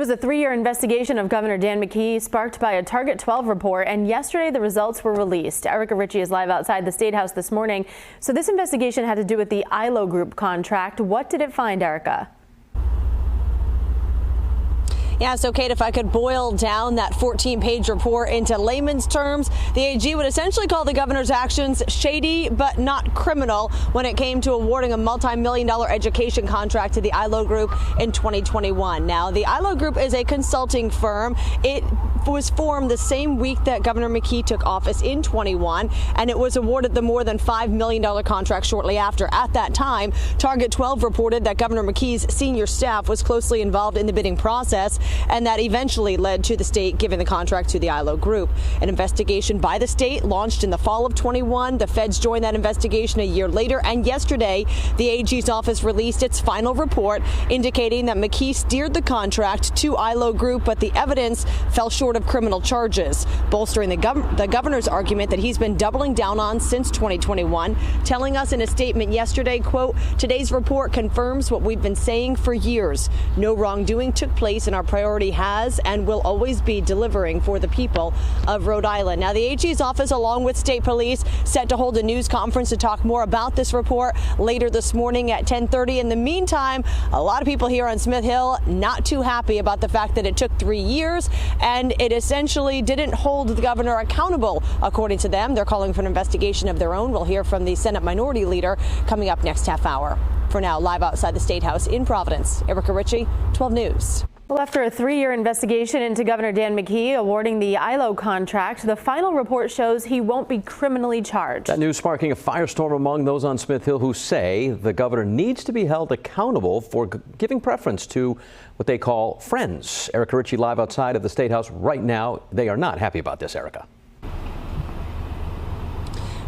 was a 3-year investigation of Governor Dan McKee sparked by a Target 12 report, and yesterday the results were released. Erica Ritchie is live outside the State House this morning. So this investigation had to do with the ILO group contract. What did it find, Erica? Yeah, so Kate, if I could boil down that 14-page report into layman's terms, the AG would essentially call the governor's actions shady but not criminal when it came to awarding a multi-million-dollar education contract to the ILO group in 2021. Now, the ILO group is a consulting firm. It was formed the same week that Governor McKee took office in 21, and it was awarded the more than $5 million contract shortly after. At that time, Target 12 reported that Governor McKee's senior staff was closely involved in the bidding process, and that eventually led to the state giving the contract to the ILO group. An investigation by the state launched in the fall of 21. The feds joined that investigation a year later, and yesterday the AG's office released its final report indicating that McKee steered the contract to ILO group, but the evidence fell short of criminal charges, bolstering the governor's argument that he's been doubling down on since 2021, telling us in a statement yesterday, quote, "Today's report confirms what we've been saying for years. No wrongdoing took place, and our priority has and will always be delivering for the people of Rhode Island." Now, the AG's office, along with state police, set to hold a news conference to talk more about this report later this morning at 10:30. In the meantime, a lot of people here on Smith Hill not too happy about the fact that it took 3 years and it essentially didn't hold the governor accountable. According to them, they're calling for an investigation of their own. We'll hear from the Senate Minority Leader coming up next half hour. For now, live outside the State House in Providence, Erica Ritchie, 12 News. Well, after a 3-year investigation into Governor Dan McKee awarding the ILO contract, the final report shows he won't be criminally charged. That news sparking a firestorm among those on Smith Hill who say the governor needs to be held accountable for giving preference to what they call friends. Erica Ritchie live outside of the State House right now. They are not happy about this, Erica.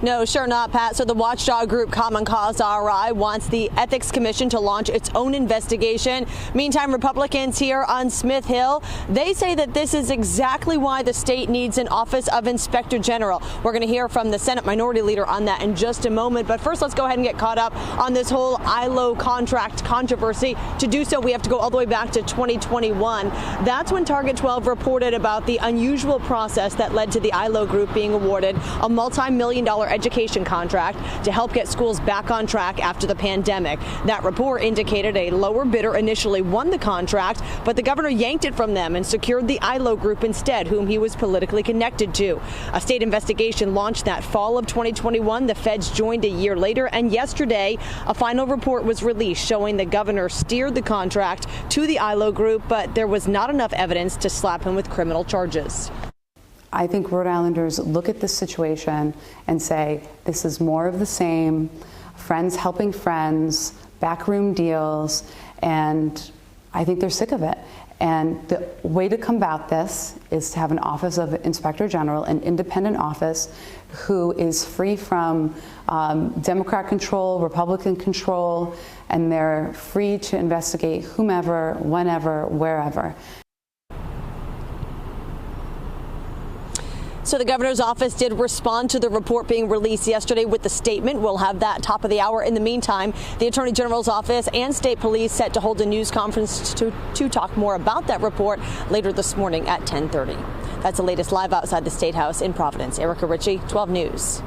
No, sure not, Pat. So the watchdog group Common Cause RI wants the Ethics Commission to launch its own investigation. Meantime, Republicans here on Smith Hill, they say that this is exactly why the state needs an Office of Inspector General. We're going to hear from the Senate Minority Leader on that in just a moment. But first, let's go ahead and get caught up on this whole ILO contract controversy. To do so, we have to go all the way back to 2021. That's when Target 12 reported about the unusual process that led to the ILO group being awarded a multi-million-dollar education contract to help get schools back on track after the pandemic. That report indicated a lower bidder initially won the contract, but the governor yanked it from them and secured the ILO group instead, whom he was politically connected to. A state investigation launched that fall of 2021. The feds joined a year later, and yesterday a final report was released showing the governor steered the contract to the ILO group, but there was not enough evidence to slap him with criminal charges. I think Rhode Islanders look at this situation and say, this is more of the same, friends helping friends, backroom deals, and I think they're sick of it. And the way to combat this is to have an Office of Inspector General, an independent office who is free from Democrat control, Republican control, and they're free to investigate whomever, whenever, wherever. So the governor's office did respond to the report being released yesterday with the statement. We'll have that top of the hour. In the meantime, the Attorney General's office and state police set to hold a news conference to talk more about that report later this morning at 10:30. That's the latest live outside the State House in Providence. Erica Ritchie, 12 News.